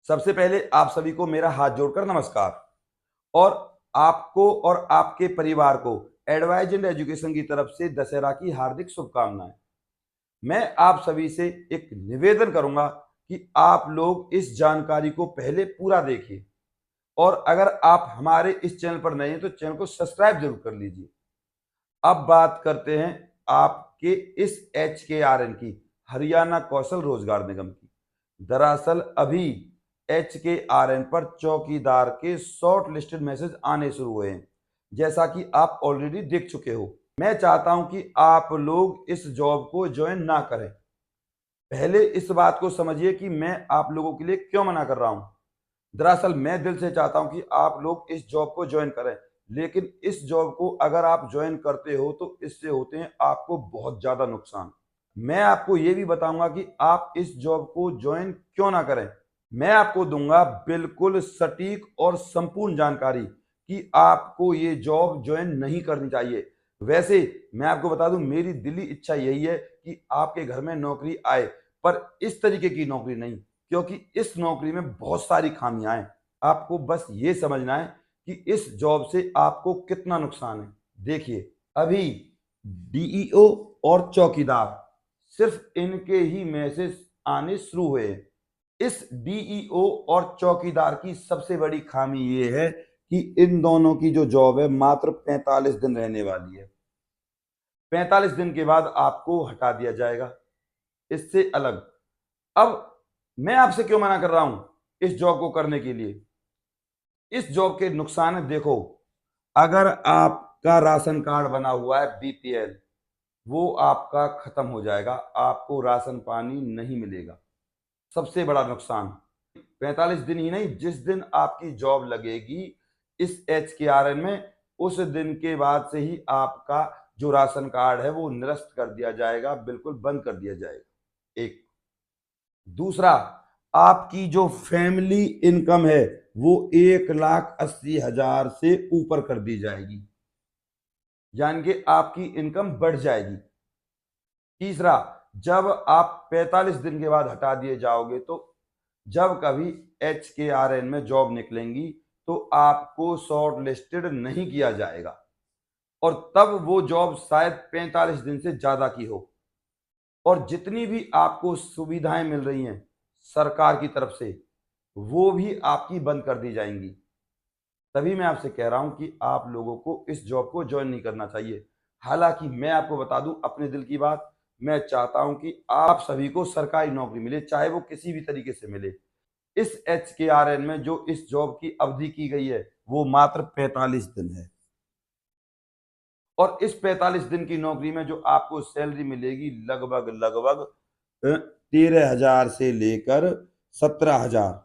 सबसे पहले आप सभी को मेरा हाथ जोड़कर नमस्कार। और आपको और आपके परिवार को एडवाइज एंड एजुकेशन की तरफ से दशहरा की हार्दिक शुभकामनाएं। मैं आप सभी से एक निवेदन करूंगा कि आप लोग इस जानकारी को पहले पूरा देखिए, और अगर आप हमारे इस चैनल पर नए हैं तो चैनल को सब्सक्राइब जरूर कर लीजिए। अब बात करते हैं आपके इस HKRN की, हरियाणा कौशल रोजगार निगम की। दरअसल अभी HKRN पर चौकीदार के शॉर्ट लिस्टेड मैसेज आने शुरू हुए हैं, जैसा कि आप ऑलरेडी देख चुके हो। मैं चाहता हूं कि आप लोग इस जॉब को ज्वाइन ना करें। पहले इस बात को समझिए कि मैं आप लोगों के लिए क्यों मना कर रहा हूं। दरअसल मैं दिल से चाहता हूं कि आप लोग इस जॉब को ज्वाइन करें, लेकिन इस जॉब को अगर आप ज्वाइन करते हो तो इससे होते हैं आपको बहुत ज्यादा नुकसान। मैं आपको ये भी बताऊंगा कि आप इस जॉब को ज्वाइन क्यों ना करें। मैं आपको दूंगा बिल्कुल सटीक और संपूर्ण जानकारी कि आपको ये जॉब ज्वाइन नहीं करनी चाहिए। वैसे मैं आपको बता दूं, मेरी दिली इच्छा यही है कि आपके घर में नौकरी आए, पर इस तरीके की नौकरी नहीं, क्योंकि इस नौकरी में बहुत सारी खामियां हैं। आपको बस ये समझना है कि इस जॉब से आपको कितना नुकसान है। देखिए, अभी डीईओ और चौकीदार, सिर्फ इनके ही मैसेज आने शुरू हुए हैं। इस डीईओ और चौकीदार की सबसे बड़ी खामी ये है कि इन दोनों की जो जॉब है मात्र 45 दिन रहने वाली है। 45 दिन के बाद आपको हटा दिया जाएगा इससे अलग। अब मैं आपसे क्यों मना कर रहा हूं इस जॉब को करने के लिए। इस जॉब के नुकसान है, देखो, अगर आपका राशन कार्ड बना हुआ है बीपीएल, वो आपका खत्म हो जाएगा, आपको राशन पानी नहीं मिलेगा। सबसे बड़ा नुकसान 45 दिन ही नहीं, जिस दिन आपकी जॉब लगेगी इस HKRN में, उस दिन के बाद से ही आपका जो राशन कार्ड है वो निरस्त कर दिया जाएगा, बिल्कुल बंद कर दिया जाएगा। एक दूसरा, आपकी जो फैमिली इनकम है वो 1,80,000 से ऊपर कर दी जाएगी, यानी कि आपकी इनकम बढ़ जाएगी। तीसरा, जब आप 45 दिन के बाद हटा दिए जाओगे तो जब कभी HKRN में जॉब निकलेंगी तो आपको शॉर्ट लिस्टेड नहीं किया जाएगा, और तब वो जॉब शायद 45 दिन से ज्यादा की हो। और जितनी भी आपको सुविधाएं मिल रही हैं सरकार की तरफ से, वो भी आपकी बंद कर दी जाएंगी। तभी मैं आपसे कह रहा हूं कि आप लोगों को इस जॉब को ज्वाइन नहीं करना चाहिए। हालांकि मैं आपको बता दूं अपने दिल की बात, मैं चाहता हूं कि आप सभी को सरकारी नौकरी मिले, चाहे वो किसी भी तरीके से मिले। इस HKRN में जो इस जॉब की अवधि की गई है वो मात्र 45 दिन है, और इस 45 दिन की नौकरी में जो आपको सैलरी मिलेगी लगभग लगभग 13,000 से लेकर 17,000।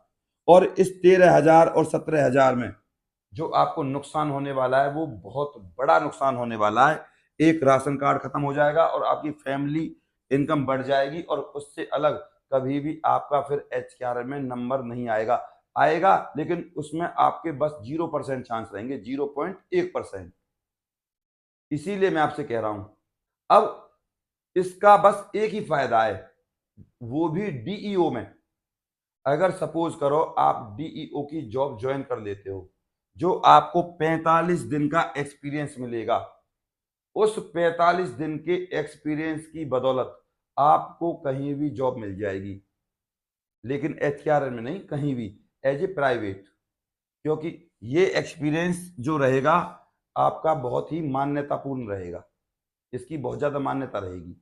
और इस 13,000 और 17,000 में जो आपको नुकसान होने वाला है वो बहुत बड़ा नुकसान होने वाला है। एक, राशन कार्ड खत्म हो जाएगा और आपकी फैमिली इनकम बढ़ जाएगी, और उससे अलग कभी भी आपका फिर HKRN में नंबर नहीं आएगा। आएगा लेकिन उसमें आपके बस 0% चांस रहेंगे, 0.1%। इसीलिए मैं आपसे कह रहा हूं। अब इसका बस एक ही फायदा है, वो भी डीईओ में। अगर सपोज करो आप डीईओ की जॉब ज्वाइन कर लेते हो, जो आपको 45 दिन का एक्सपीरियंस मिलेगा, उस 45 दिन के एक्सपीरियंस की बदौलत आपको कहीं भी जॉब मिल जाएगी, लेकिन HKRN में नहीं, कहीं भी एज ए प्राइवेट। क्योंकि ये एक्सपीरियंस जो रहेगा आपका बहुत ही मान्यतापूर्ण रहेगा, इसकी बहुत ज्यादा मान्यता रहेगी।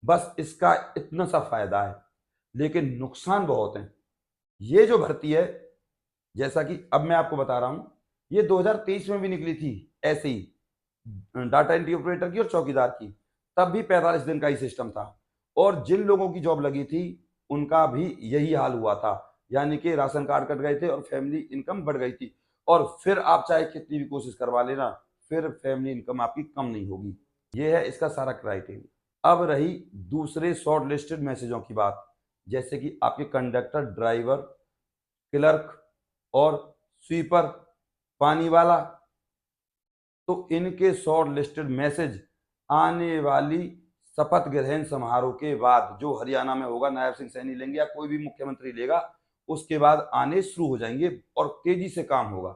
बस इसका इतना सा फायदा है, लेकिन नुकसान बहुत हैं। ये जो भर्ती है, जैसा कि अब मैं आपको बता रहा हूं, ये 2023 में भी निकली थी ऐसे ही, डाटा एंट्री ऑपरेटर की और चौकीदार की। तब भी 45 दिन का ही सिस्टम था, और जिन लोगों की जॉब लगी थी उनका भी यही हाल हुआ था, यानी कि राशन कार्ड कट गए थे और फैमिली इनकम बढ़ गई थी। और फिर आप चाहे कितनी भी कोशिश करवा लेना, फिर फैमिली इनकम आपकी कम नहीं होगी। ये है इसका सारा क्राइटेरिया। अब रही दूसरे शॉर्ट लिस्टेड मैसेजों की बात, जैसे कि आपके कंडक्टर, ड्राइवर, क्लर्क और स्वीपर, पानी वाला, तो इनके शॉर्ट लिस्टेड मैसेज आने वाली शपथ ग्रहण समारोह के बाद, जो हरियाणा में होगा, नायब सिंह सैनी लेंगे या कोई भी मुख्यमंत्री लेगा, उसके बाद आने शुरू हो जाएंगे और तेजी से काम होगा।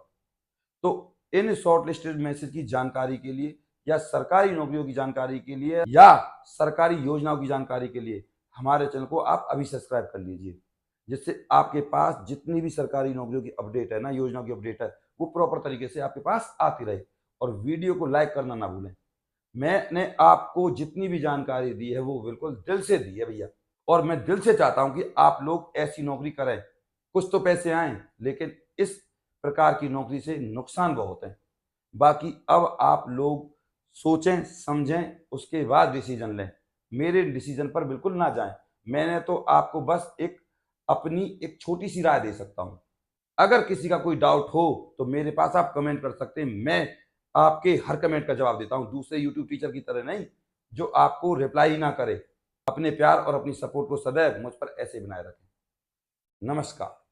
तो इन शॉर्ट लिस्टेड मैसेज की जानकारी के लिए या सरकारी नौकरियों की जानकारी के लिए या सरकारी योजनाओं की जानकारी के लिए हमारे चैनल को आप अभी सब्सक्राइब कर लीजिए, जिससे आपके पास जितनी भी सरकारी नौकरियों की अपडेट है ना, योजनाओं की अपडेट है, वो प्रॉपर तरीके से आपके पास आती रहे। और वीडियो को लाइक करना ना भूलें। मैंने आपको जितनी भी जानकारी दी है वो बिल्कुल दिल से दी है भैया, और मैं दिल से चाहता हूं कि आप लोग ऐसी नौकरी करें। कुछ तो पैसे आए, लेकिन इस प्रकार की नौकरी से नुकसान बहुत है। बाकी अब आप लोग सोचें समझें, उसके बाद डिसीजन लें। मेरे डिसीजन पर बिल्कुल ना जाएं। मैंने तो आपको बस अपनी एक छोटी सी राय दे सकता हूं। अगर किसी का कोई डाउट हो तो मेरे पास आप कमेंट कर सकते हैं। मैं आपके हर कमेंट का जवाब देता हूं, दूसरे यूट्यूब टीचर की तरह नहीं जो आपको रिप्लाई ही ना करे। अपने प्यार और अपनी सपोर्ट को सदैव मुझ पर ऐसे बनाए रखें। नमस्कार।